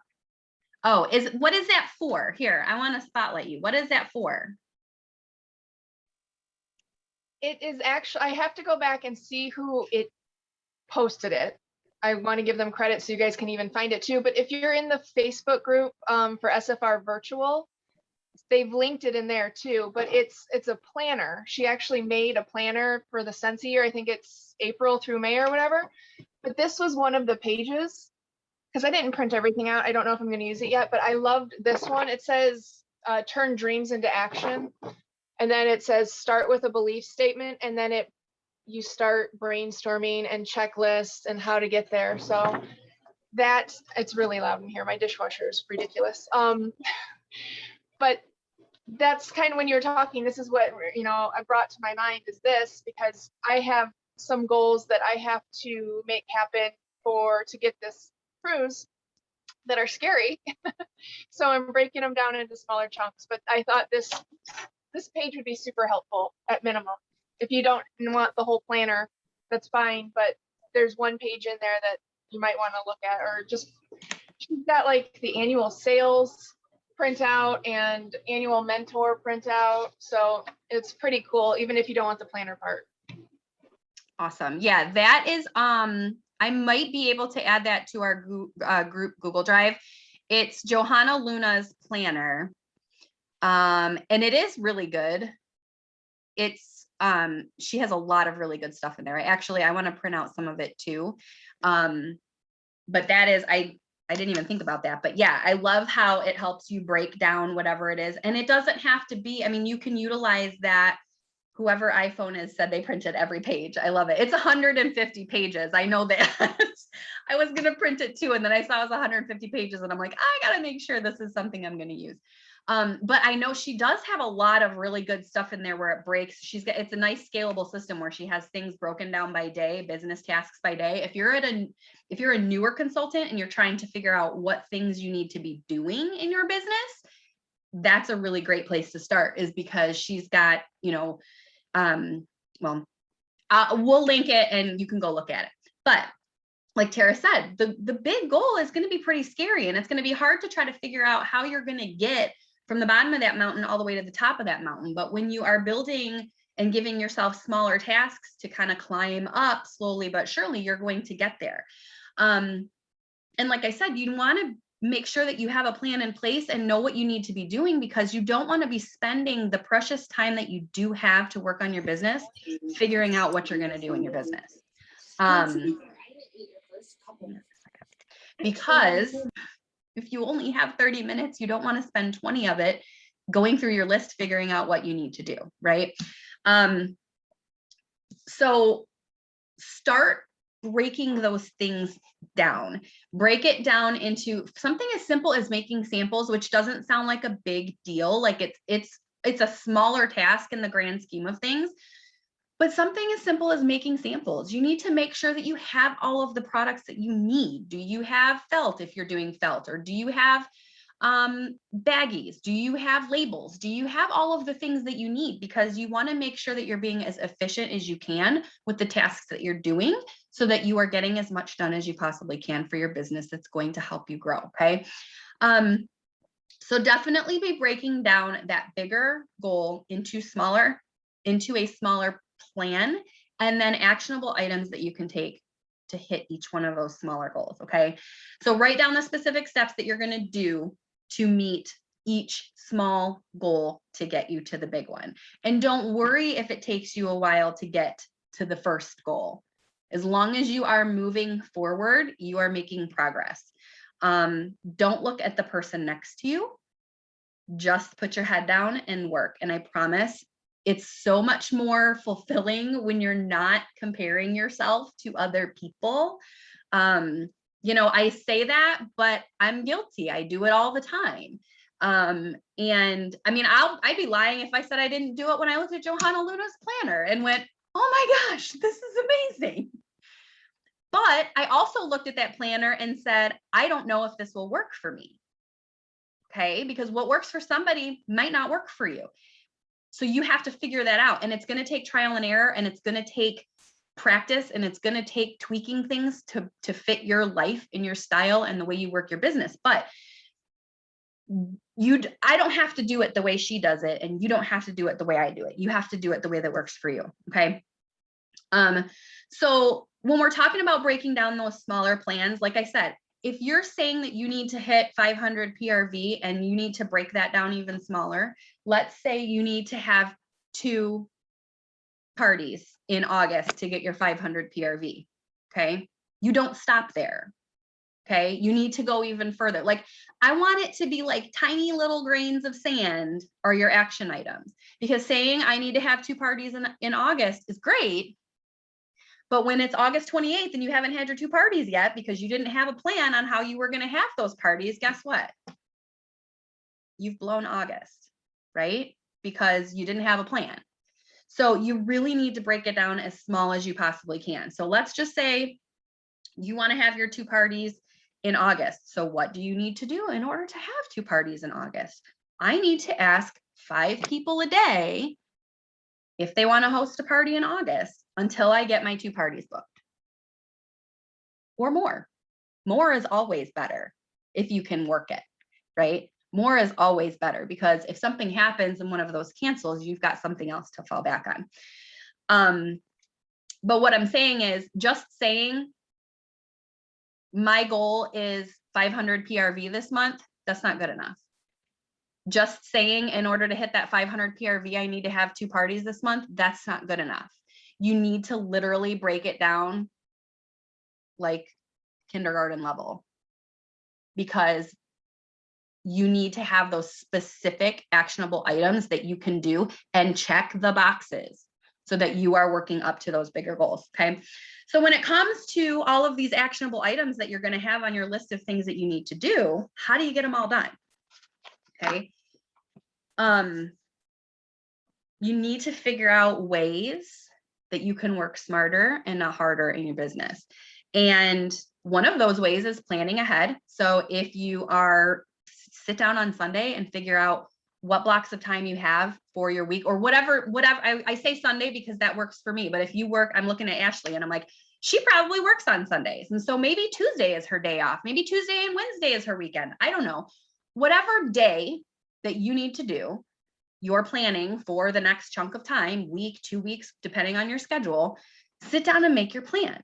Oh, what is that for? Here, I want to spotlight you. What is that for? It is actually, I have to go back and see who it posted it. I want to give them credit so you guys can even find it too. But if you're in the Facebook group for SFR Virtual, they've linked it in there too. But it's a planner. She actually made a planner for the Sense year. I think it's April through May or whatever. But this was one of the pages, because I didn't print everything out. I don't know if I'm going to use it yet, but I loved this one. It says turn dreams into action. And then it says start with a belief statement, and then you start brainstorming and checklists and how to get there. So it's really loud in here. My dishwasher is ridiculous. But that's kind of when you're talking, this is what, I brought to my mind is this, because I have some goals that I have to make happen to get this cruise that are scary. So I'm breaking them down into smaller chunks, but I thought this page would be super helpful at minimum. If you don't want the whole planner, that's fine, but there's one page in there that you might want to look at, or just, she's got like the annual sales printout and annual mentor printout. So it's pretty cool, even if you don't want the planner part. Awesome. Yeah, that is, I might be able to add that to our group Google Drive. It's Johanna Luna's planner. And it is really good. She has a lot of really good stuff in there. I want to print out some of it too. But that is, I didn't even think about that, but yeah, I love how it helps you break down whatever it is. And it doesn't have to be, you can utilize that. Whoever iPhone is said they printed every page. I love it. It's 150 pages. I know that. I was going to print it too. And then I saw it was 150 pages and I'm like, I got to make sure this is something I'm going to use. But I know she does have a lot of really good stuff in there where it breaks. It's a nice scalable system where she has things broken down by day, business tasks by day. If you're a newer consultant and you're trying to figure out what things you need to be doing in your business, that's a really great place to start, is because she's got, we'll link it and you can go look at it. But like Tara said, the big goal is going to be pretty scary, and it's going to be hard to try to figure out how you're going to get from the bottom of that mountain all the way to the top of that mountain. But when you are building and giving yourself smaller tasks to kind of climb up slowly but surely, you're going to get there. And like I said, you want to make sure that you have a plan in place and know what you need to be doing, because you don't want to be spending the precious time that you do have to work on your business figuring out what you're going to do in your business. Because if you only have 30 minutes, you don't want to spend 20 of it going through your list, figuring out what you need to do, right? So start breaking those things down. Break it down into something as simple as making samples, which doesn't sound like a big deal. Like it's it's a smaller task in the grand scheme of things. But something as simple as making samples, you need to make sure that you have all of the products that you need. Do you have felt if you're doing felt, or do you have baggies? Do you have labels? Do you have all of the things that you need? Because you want to make sure that you're being as efficient as you can with the tasks that you're doing, so that you are getting as much done as you possibly can for your business that's going to help you grow. Okay. So definitely be breaking down that bigger goal into a smaller plan, and then actionable items that you can take to hit each one of those smaller goals. Okay. So write down the specific steps that you're going to do to meet each small goal to get you to the big one. And don't worry if it takes you a while to get to the first goal. As long as you are moving forward, you are making progress. Don't look at the person next to you. Just put your head down and work. And I promise it's so much more fulfilling when you're not comparing yourself to other people. You know, I say that, but I'm guilty. I do it all the time. And I mean, I'd be lying if I said I didn't do it when I looked at Johanna Luna's planner and went, oh my gosh, this is amazing. But I also looked at that planner and said, I don't know if this will work for me. Okay, because what works for somebody might not work for you. So you have to figure that out. And it's going to take trial and error, and it's going to take practice, and it's going to take tweaking things to fit your life and your style and the way you work your business. But I don't have to do it the way she does it, and you don't have to do it the way I do it. You have to do it the way that works for you. Okay. So when we're talking about breaking down those smaller plans, like I said, if you're saying that you need to hit 500 PRV and you need to break that down even smaller, let's say you need to have 2 parties in August to get your 500 PRV. Okay. You don't stop there. Okay. You need to go even further. Like, I want it to be like tiny little grains of sand are your action items, because saying I need to have 2 parties in August is great. But when it's August 28th and you haven't had your 2 parties yet because you didn't have a plan on how you were going to have those parties, guess what? You've blown August, right? Because you didn't have a plan. So you really need to break it down as small as you possibly can. So let's just say you want to have your 2 parties in August. So what do you need to do in order to have 2 parties in August? I need to ask 5 people a day if they want to host a party in August until I get my 2 parties booked, or more. More is always better if you can work it, right? More is always better, because if something happens and one of those cancels, you've got something else to fall back on. But what I'm saying is, just saying my goal is 500 PRV this month, that's not good enough. Just saying in order to hit that 500 PRV, I need to have 2 parties this month, that's not good enough. You need to literally break it down like kindergarten level, because you need to have those specific actionable items that you can do and check the boxes so that you are working up to those bigger goals. Okay. So when it comes to all of these actionable items that you're going to have on your list of things that you need to do, how do you get them all done? Okay. You need to figure out ways that you can work smarter and not harder in your business. And one of those ways is planning ahead. So if you sit down on Sunday and figure out what blocks of time you have for your week, or whatever, I say Sunday because that works for me. But if you work, I'm looking at Ashley and I'm like, she probably works on Sundays. And so maybe Tuesday is her day off. Maybe Tuesday and Wednesday is her weekend. I don't know. Whatever day that you need to do, you're planning for the next chunk of time, week, 2 weeks, depending on your schedule, sit down and make your plan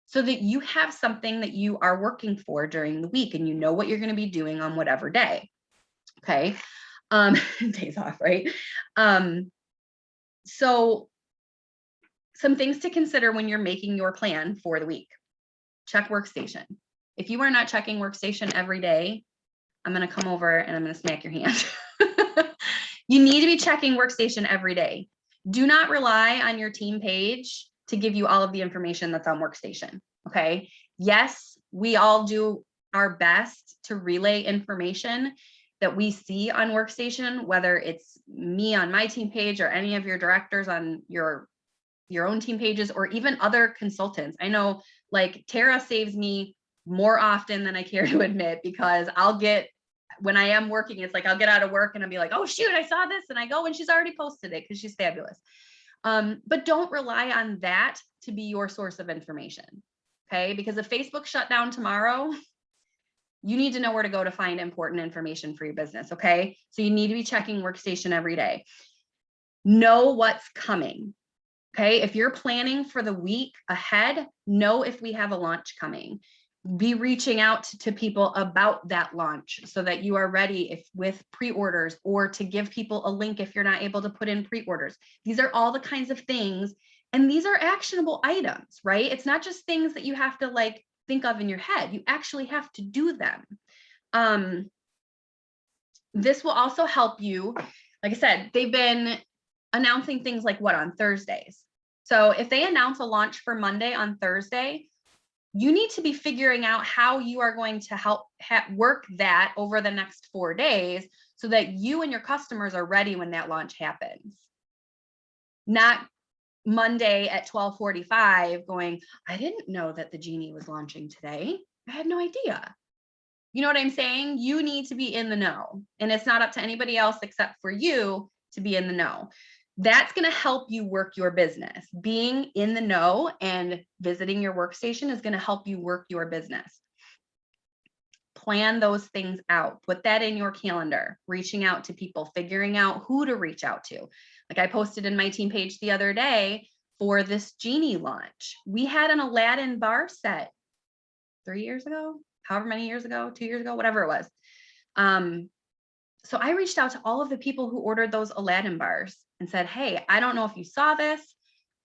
so that you have something that you are working for during the week and you know what you're going to be doing on whatever day. Okay. Days off, right? So some things to consider when you're making your plan for the week. Check workstation. If you are not checking workstation every day, I'm going to come over and I'm going to smack your hand. You need to be checking workstation every day. Do not rely on your team page to give you all of the information that's on workstation. Okay. Yes, we all do our best to relay information. that we see on Workstation, whether it's me on my team page or any of your directors on your own team pages, or even other consultants. I know like Tara saves me more often than I care to admit, because when I am working, it's like I'll get out of work and I'll be like, oh shoot, I saw this, and I go and she's already posted it because she's fabulous. But don't rely on that to be your source of information. Okay, because if Facebook shut down tomorrow, you need to know where to go to find important information for your business. Okay, so you need to be checking Workstation every day. Know what's coming. Okay, if you're planning for the week ahead, know if we have a launch coming. Be reaching out to people about that launch so that you are ready with pre-orders, or to give people a link if you're not able to put in pre-orders. These are all the kinds of things, and these are actionable items, right? It's not just things that you have to like think of in your head. You actually have to do them. This will also help you. Like I said, they've been announcing things like what on Thursdays. So if they announce a launch for Monday on Thursday, you need to be figuring out how you are going to help work that over the next 4 days so that you and your customers are ready when that launch happens. Not Monday at 12:45 going, I didn't know that the Genie was launching today. I had no idea. You know what I'm saying? You need to be in the know, and it's not up to anybody else except for you to be in the know. That's going to help you work your business. Being in the know and visiting your Workstation is going to help you work your business. Plan those things out. Put that in your calendar. Reaching out to people, figuring out who to reach out to. Like I posted in my team page the other day for this Genie launch. We had an Aladdin bar set 3 years ago, however many years ago, 2 years ago, whatever it was. So I reached out to all of the people who ordered those Aladdin bars and said, hey, I don't know if you saw this,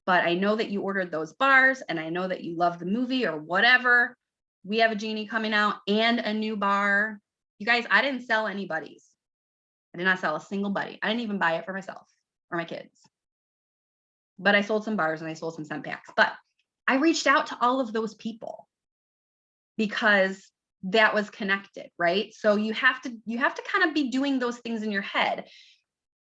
but I know that you ordered those bars and I know that you love the movie or whatever. We have a Genie coming out and a new bar. You guys, I didn't sell any buddies. I did not sell a single buddy. I didn't even buy it for myself or my kids. But I sold some bars and I sold some scent packs. But I reached out to all of those people because that was connected, right? So you have to kind of be doing those things in your head,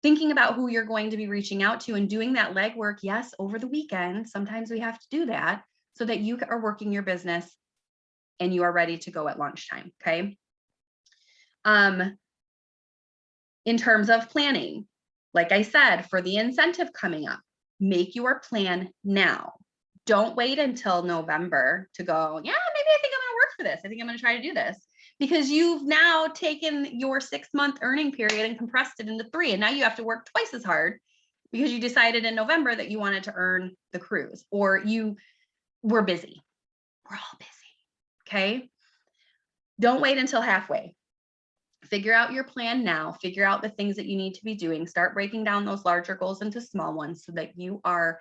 thinking about who you're going to be reaching out to and doing that legwork. Yes, over the weekend, sometimes we have to do that so that you are working your business and you are ready to go at lunchtime. Okay. In terms of planning, like I said, for the incentive coming up, make your plan now. Don't wait until November to go, yeah, maybe I think I'm going to work for this. I think I'm going to try to do this, because you've now taken your 6-month earning period and compressed it into 3. And now you have to work twice as hard because you decided in November that you wanted to earn the cruise, or you were busy. We're all busy. Okay. Don't wait until halfway. Figure out your plan now. Figure out the things that you need to be doing. Start breaking down those larger goals into small ones so that you are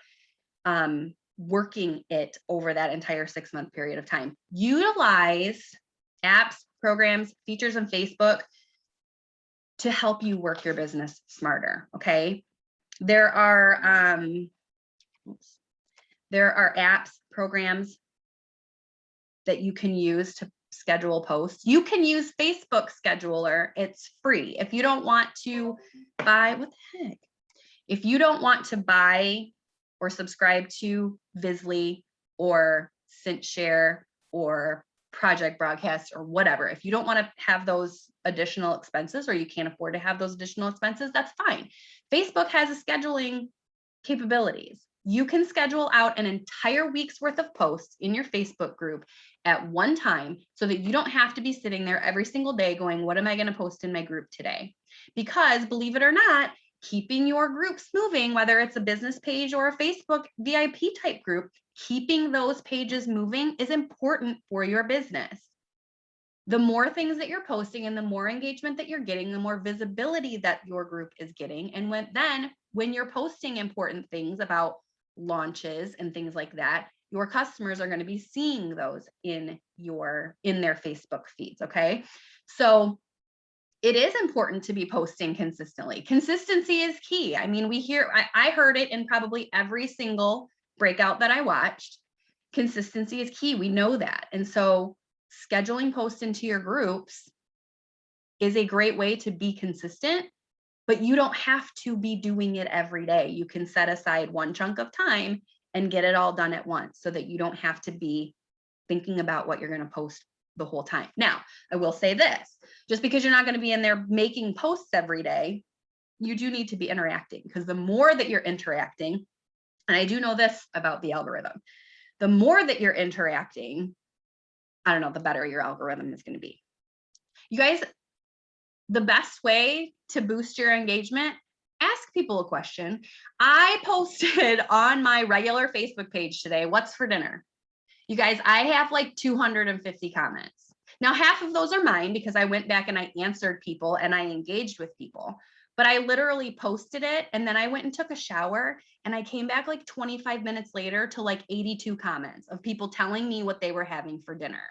working it over that entire 6-month period of time. Utilize apps, programs, features on Facebook to help you work your business smarter. Okay. There are apps, programs that you can use to schedule posts. You can use Facebook Scheduler. It's free. If you don't want to buy, what the heck? If you don't want to buy or subscribe to Visly or ScentShare or Project Broadcast or whatever, if you don't want to have those additional expenses, or you can't afford to have those additional expenses, that's fine. Facebook has a scheduling capabilities. You can schedule out an entire week's worth of posts in your Facebook group at one time so that you don't have to be sitting there every single day going, what am I going to post in my group today? Because believe it or not, keeping your groups moving, whether it's a business page or a Facebook VIP type group, keeping those pages moving is important for your business. The more things that you're posting and the more engagement that you're getting, the more visibility that your group is getting. And when you're posting important things about launches and things like that, your customers are going to be seeing those in their Facebook feeds. Okay. So it is important to be posting consistently. Consistency is key. I mean, I heard it in probably every single breakout that I watched. Consistency is key. We know that. And so scheduling posts into your groups is a great way to be consistent, but you don't have to be doing it every day. You can set aside one chunk of time and get it all done at once so that you don't have to be thinking about what you're going to post the whole time. Now, I will say this, just because you're not going to be in there making posts every day, you do need to be interacting, because the more that you're interacting, and I do know this about the algorithm, the more that you're interacting, I don't know, the better your algorithm is going to be. You guys, the best way to boost your engagement, ask people a question. I posted on my regular Facebook page today, what's for dinner? You guys, I have like 250 comments. Now, half of those are mine because I went back and I answered people and I engaged with people. But I literally posted it and then I went and took a shower and I came back like 25 minutes later to like 82 comments of people telling me what they were having for dinner.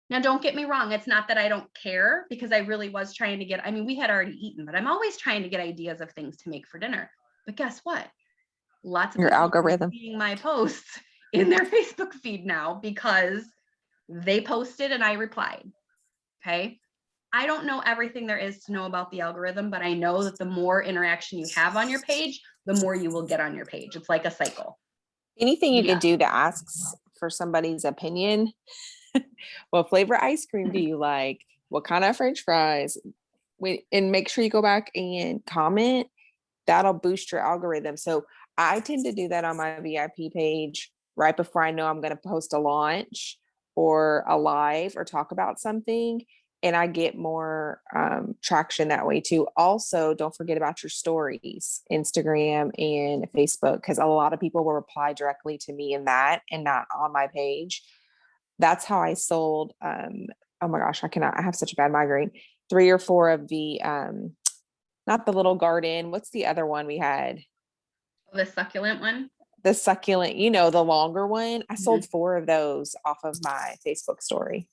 Now, don't get me wrong. It's not that I don't care, because I really was trying to get, I mean, we had already eaten, but I'm always trying to get ideas of things to make for dinner. But guess what? Lots of Your people are algorithm. seeing my posts in their Facebook feed now because they posted and I replied. Okay. I don't know everything there is to know about the algorithm, but I know that the more interaction you have on your page, the more you will get on your page. It's like a cycle. Anything you Yeah. could do to ask for somebody's opinion. What flavor ice cream do you like? What kind of French fries? Wait, and make sure you go back and comment. That'll boost your algorithm. So I tend to do that on my VIP page right before I know I'm going to post a launch or a live or talk about something. And I get more traction that way too. Also, don't forget about your stories, Instagram and Facebook, because a lot of people will reply directly to me in that and not on my page. That's how I sold. Oh my gosh, I have such a bad migraine. 3 or 4 of the, not the little garden. What's the other one we had? The succulent one. The succulent, the longer one. I sold 4 of those off of my Facebook story.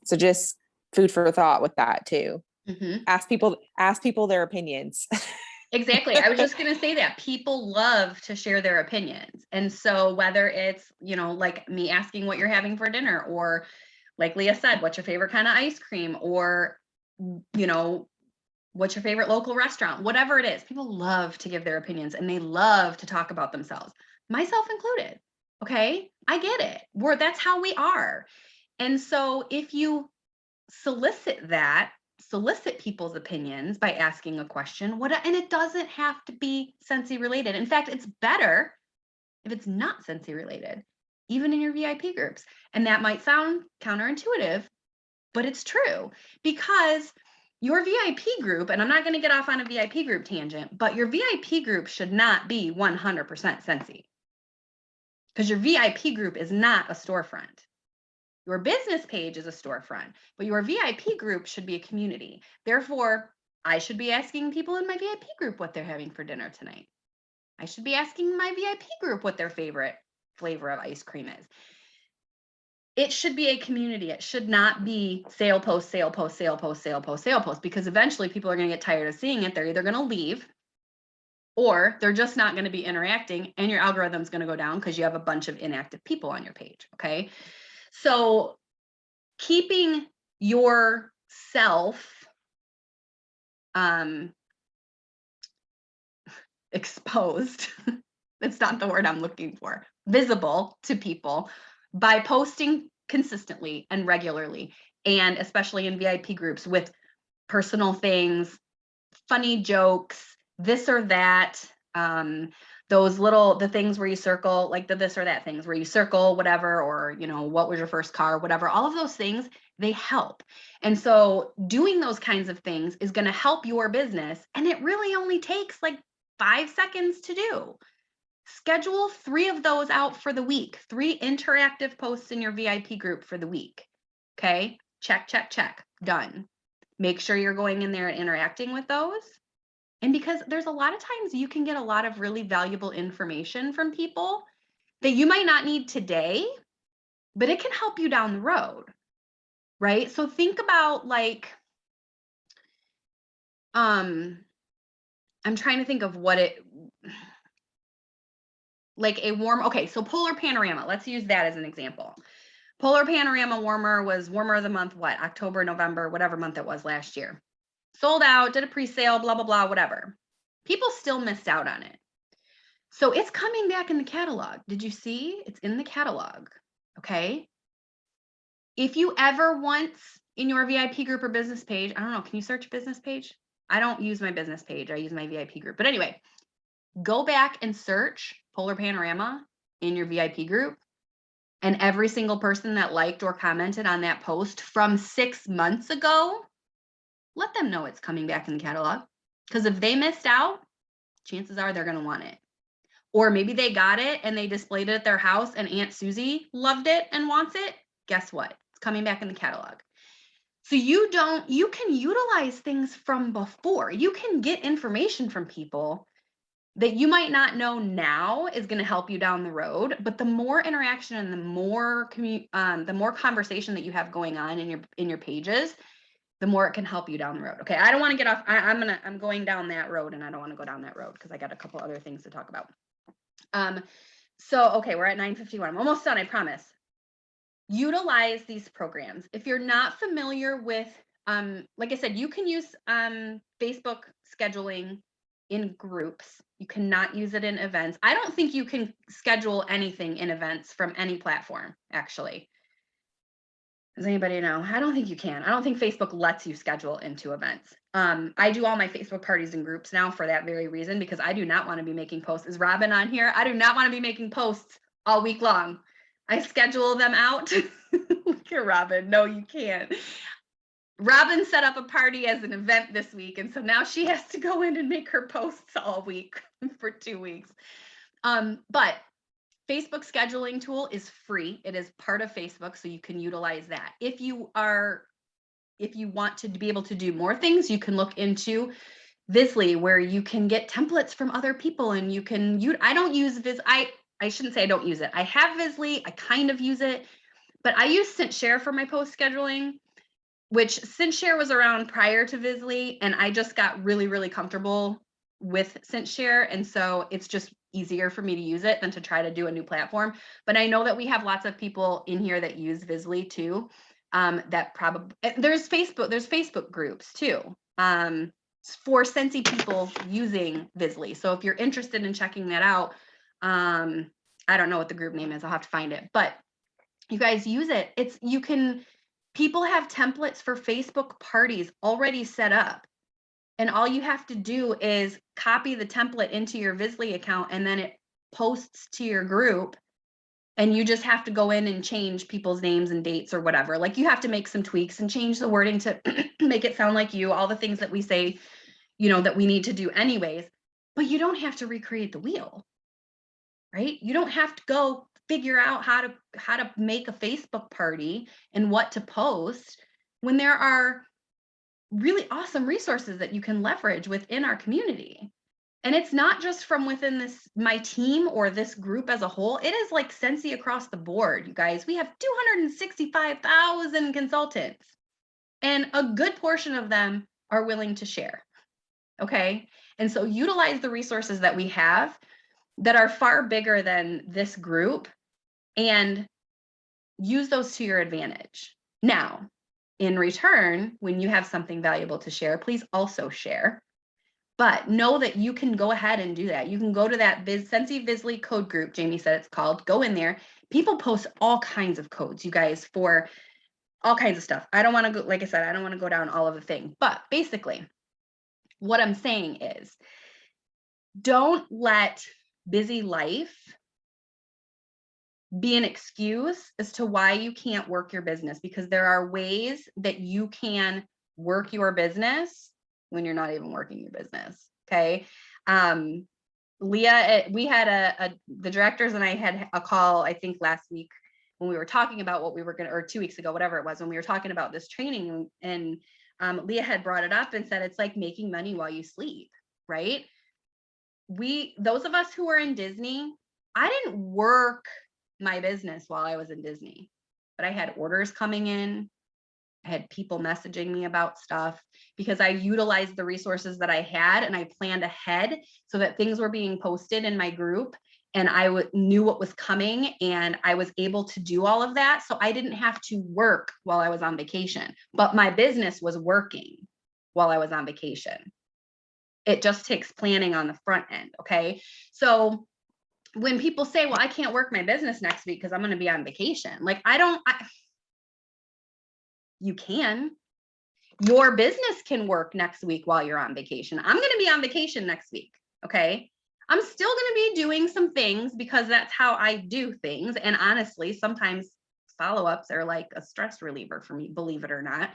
So just food for thought with that too. Mm-hmm. Ask people their opinions. Exactly. I was just going to say that people love to share their opinions. And so whether it's, like me asking what you're having for dinner, or like Leah said, what's your favorite kind of ice cream, or, what's your favorite local restaurant, whatever it is, people love to give their opinions and they love to talk about themselves, myself included. Okay. I get it. That's how we are. And so if you solicit people's opinions by asking a question, and it doesn't have to be Scentsy related. In fact, it's better if it's not Scentsy related, even in your VIP groups. And that might sound counterintuitive, but it's true, because your VIP group, and I'm not going to get off on a VIP group tangent, but your VIP group should not be 100% Scentsy, because your VIP group is not a storefront. Your business page is a storefront, but your VIP group should be a community. Therefore, I should be asking people in my VIP group what they're having for dinner tonight. I should be asking my VIP group what their favorite flavor of ice cream is. It should be a community. It should not be sale post, sale post, sale post, sale post, sale post, because eventually people are going to get tired of seeing it. They're either going to leave, or they're just not going to be interacting, and your algorithm's going to go down because you have a bunch of inactive people on your page. Okay. So keeping yourself exposed, that's not the word I'm looking for, visible to people by posting consistently and regularly, and especially in VIP groups with personal things, funny jokes, this or that, the things where you circle, like the this or that things where you circle whatever, or what was your first car, whatever, all of those things, they help. And so doing those kinds of things is going to help your business, and it really only takes like 5 seconds to do. Schedule 3 of those out for the week, 3 interactive posts in your VIP group for the week. Okay, check, done. Make sure you're going in there and interacting with those. And because there's a lot of times you can get a lot of really valuable information from people that you might not need today, but it can help you down the road, right? So think about like, I'm trying to think of like a warm, okay, so polar panorama, let's use that as an example. Polar Panorama warmer was warmer of the month, what, October, November, whatever month it was last year. Sold out, did a pre-sale, blah, blah, blah, whatever. People still missed out on it. So it's coming back in the catalog. Did you see? It's in the catalog. Okay. If you ever once in your VIP group or business page, I don't know, can you search business page? I don't use my business page. I use my VIP group. But anyway, go back and search Polar Panorama in your VIP group. And every single person that liked or commented on that post from 6 months ago, let them know it's coming back in the catalog. Because if they missed out, chances are they're going to want it. Or maybe they got it and they displayed it at their house and Aunt Susie loved it and wants it. Guess what? It's coming back in the catalog. So you can utilize things from before. You can get information from people that you might not know now is going to help you down the road, but the more interaction and the more conversation that you have going on in your pages, the more it can help you down the road. Okay, I don't want to get off. I'm going down that road, and I don't want to go down that road because I got a couple other things to talk about. So okay, we're at 9:51. I'm almost done, I promise. Utilize these programs. If you're not familiar with, like I said, you can use Facebook scheduling in groups. You cannot use it in events. I don't think you can schedule anything in events from any platform, actually. Does anybody know? I don't think you can. I don't think Facebook lets you schedule into events. I do all my Facebook parties and groups now for that very reason, because I do not want to be making posts. Is Robin on here? I do not want to be making posts all week long. I schedule them out. Look at Robin. No, you can't. Robin set up a party as an event this week, and so now she has to go in and make her posts all week for 2 weeks. But Facebook scheduling tool is free. It is part of Facebook, so you can utilize that. If you want to be able to do more things, you can look into Visly, where you can get templates from other people, and you can I don't use I shouldn't say I don't use it. I have Visly, I kind of use it, but I use ScentShare for my post scheduling, which ScentShare was around prior to Visly, and I just got really, really comfortable with ScentShare, and so it's just easier for me to use it than to try to do a new platform. But I know that we have lots of people in here that use Visly too. That probably there's Facebook groups too for Scentsy people using Visly. So if you're interested in checking that out, I don't know what the group name is. I'll have to find it, but you guys use it. People have templates for Facebook parties already set up. And all you have to do is copy the template into your Visly account, and then it posts to your group. And you just have to go in and change people's names and dates or whatever. Like, you have to make some tweaks and change the wording to make it sound like you, all the things that we say, that we need to do anyways. But you don't have to recreate the wheel, right? You don't have to go figure out how to make a Facebook party and what to post, when there are really awesome resources that you can leverage within our community. And it's not just from within my team or this group as a whole. It is like Scentsy across the board, you guys. We have 265,000 consultants, and a good portion of them are willing to share. Okay. And so utilize the resources that we have that are far bigger than this group, and use those to your advantage. Now, in return, when you have something valuable to share, please also share. But know that you can go ahead and do that. You can go to that Scentsy Visly code group, Jamie said it's called. Go in there. People post all kinds of codes, you guys, for all kinds of stuff. I don't want to go, like I said, I don't want to go down all of the thing. But basically, what I'm saying is, don't let busy life be an excuse as to why you can't work your business, because there are ways that you can work your business when you're not even working your business. Okay. Leah, we had the directors and I had a call, I think last week, when we were talking about what we were or 2 weeks ago, whatever it was, when we were talking about this training, and Leah had brought it up and said, it's like making money while you sleep, right? Those of us who are in Disney, I didn't work my business while I was in Disney, but I had orders coming in. I had people messaging me about stuff because I utilized the resources that I had, and I planned ahead so that things were being posted in my group and I knew what was coming, and I was able to do all of that. So I didn't have to work while I was on vacation, but my business was working while I was on vacation. It just takes planning on the front end. Okay. So when people say, well, I can't work my business next week because I'm going to be on vacation. Like, you can. Your business can work next week while you're on vacation. I'm going to be on vacation next week. Okay. I'm still going to be doing some things because that's how I do things. And honestly, sometimes follow-ups are like a stress reliever for me, believe it or not.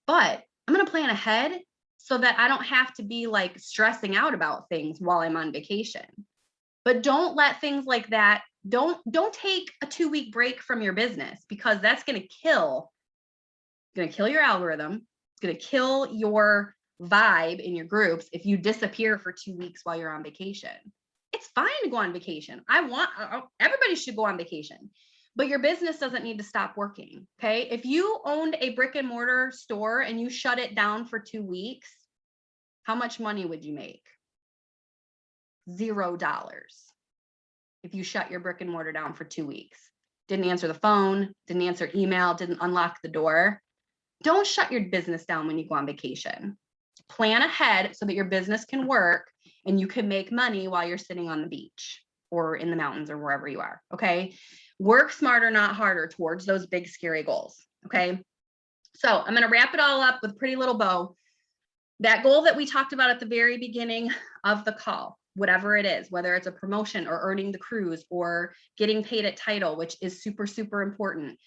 But I'm going to plan ahead so that I don't have to be like stressing out about things while I'm on vacation. But don't let things like that, don't take a 2-week break from your business, because that's going to kill your algorithm. It's going to kill your vibe in your groups if you disappear for 2 weeks while you're on vacation. It's fine to go on vacation. Everybody should go on vacation, but your business doesn't need to stop working. Okay. If you owned a brick and mortar store and you shut it down for 2 weeks, how much money would you make? $0. If you shut your brick and mortar down for 2 weeks, didn't answer the phone, didn't answer email, didn't unlock the door. Don't shut your business down when you go on vacation. Plan ahead so that your business can work and you can make money while you're sitting on the beach or in the mountains or wherever you are. Okay. Work smarter, not harder towards those big, scary goals. Okay. So I'm going to wrap it all up with a pretty little bow. That goal that we talked about at the very beginning of the call, whatever it is, whether it's a promotion or earning the cruise or getting paid at title, which is super, super important.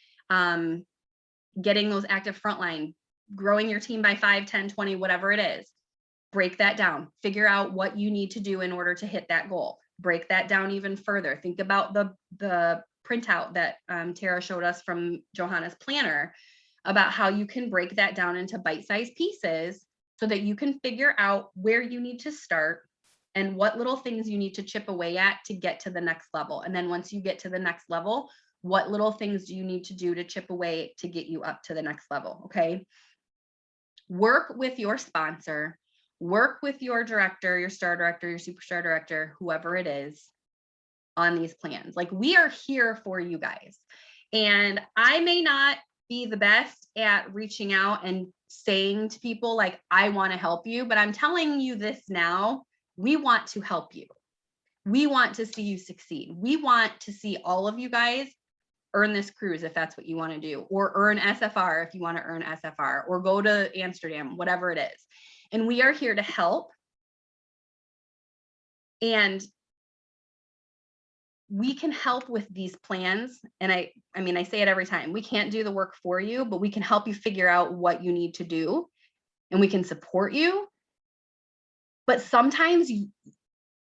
Getting those active frontline, growing your team by 5, 10, 20, whatever it is. Break that down. Figure out what you need to do in order to hit that goal. Break that down even further. Think about the printout that Tara showed us from Johanna's planner about how you can break that down into bite-sized pieces so that you can figure out where you need to start and what little things you need to chip away at to get to the next level. And then once you get to the next level, what little things do you need to do to chip away to get you up to the next level? Okay. Work with your sponsor, work with your director, your star director, your superstar director, whoever it is, on these plans. Like, we are here for you guys. And I may not be the best at reaching out and saying to people like, I want to help you, but I'm telling you this now, we want to help you. We want to see you succeed. We want to see all of you guys earn this cruise if that's what you want to do, or earn SFR if you want to earn SFR, or go to Amsterdam, whatever it is. And we are here to help. And we can help with these plans. And I mean, I say it every time, we can't do the work for you, but we can help you figure out what you need to do, and we can support you. But sometimes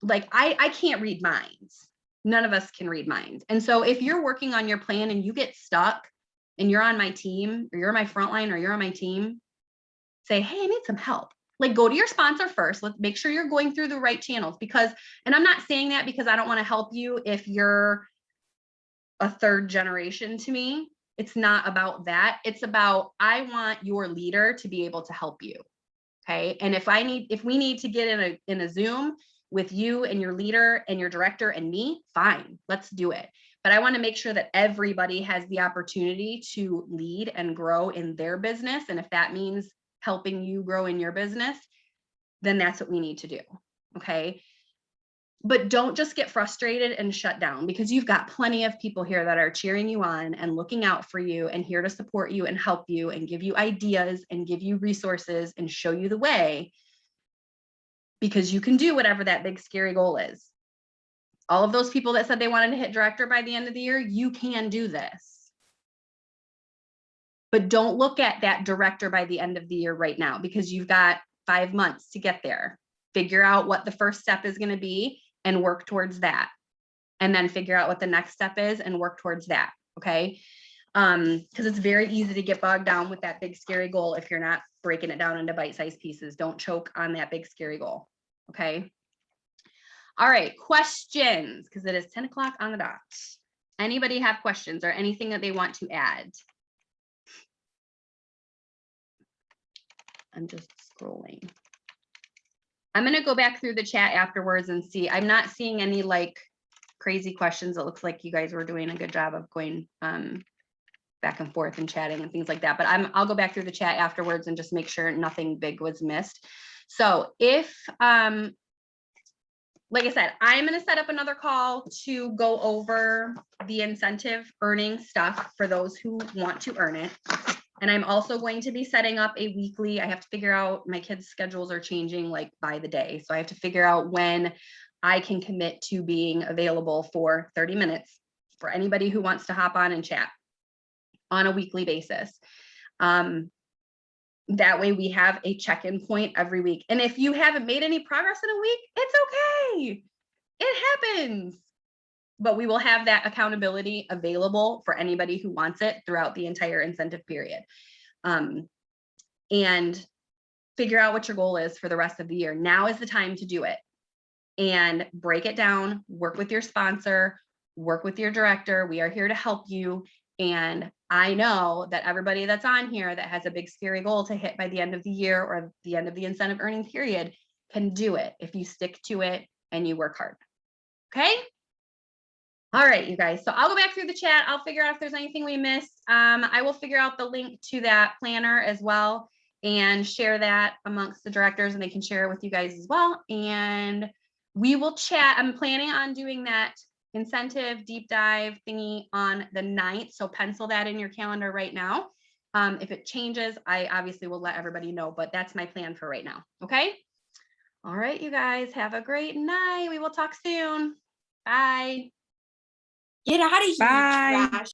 I can't read minds. None of us can read minds. And so if you're working on your plan and you get stuck and you're on my team, or you're my frontline, or you're on my team, say, hey, I need some help. Like, go to your sponsor first. Let's make sure you're going through the right channels, because, and I'm not saying that because I don't want to help you if you're a third generation to me. It's not about that. It's about, I want your leader to be able to help you. Okay. And if we need to get in a Zoom with you and your leader and your director and me, fine, let's do it. But I want to make sure that everybody has the opportunity to lead and grow in their business. And if that means helping you grow in your business, then that's what we need to do. Okay. But don't just get frustrated and shut down, because you've got plenty of people here that are cheering you on and looking out for you and here to support you and help you and give you ideas and give you resources and show you the way, because you can do whatever that big scary goal is. All of those people that said they wanted to hit director by the end of the year, you can do this. But don't look at that director by the end of the year right now, because you've got 5 months to get there. Figure out what the first step is going to be and work towards that. And then figure out what the next step is and work towards that. Okay. Because it's very easy to get bogged down with that big scary goal if you're not breaking it down into bite-sized pieces. Don't choke on that big scary goal. Okay. All right, questions, because it is 10 o'clock on the dot. Anybody have questions or anything that they want to add? I'm just scrolling. I'm going to go back through the chat afterwards and see. I'm not seeing any like crazy questions. It looks like you guys were doing a good job of going back and forth and chatting and things like that. But I'll go back through the chat afterwards and just make sure nothing big was missed. So if, like I said, I'm going to set up another call to go over the incentive earning stuff for those who want to earn it. And I'm also going to be setting up a weekly, I have to figure out, my kids' schedules are changing like by the day. So I have to figure out when I can commit to being available for 30 minutes for anybody who wants to hop on and chat on a weekly basis. That way we have a check-in point every week. And if you haven't made any progress in a week, it's okay. It happens. But we will have that accountability available for anybody who wants it throughout the entire incentive period. And figure out what your goal is for the rest of the year. Now is the time to do it. And break it down, work with your sponsor, work with your director. We are here to help you. And I know that everybody that's on here that has a big scary goal to hit by the end of the year or the end of the incentive earning period can do it if you stick to it and you work hard. Okay. All right, you guys. So I'll go back through the chat. I'll figure out if there's anything we missed. I will figure out the link to that planner as well and share that amongst the directors, and they can share it with you guys as well. And we will chat. I'm planning on doing that incentive deep dive thingy on the 9th. So pencil that in your calendar right now. If it changes, I obviously will let everybody know, but that's my plan for right now. Okay. All right, you guys have a great night. We will talk soon. Bye. Get out of here, Bye. trash.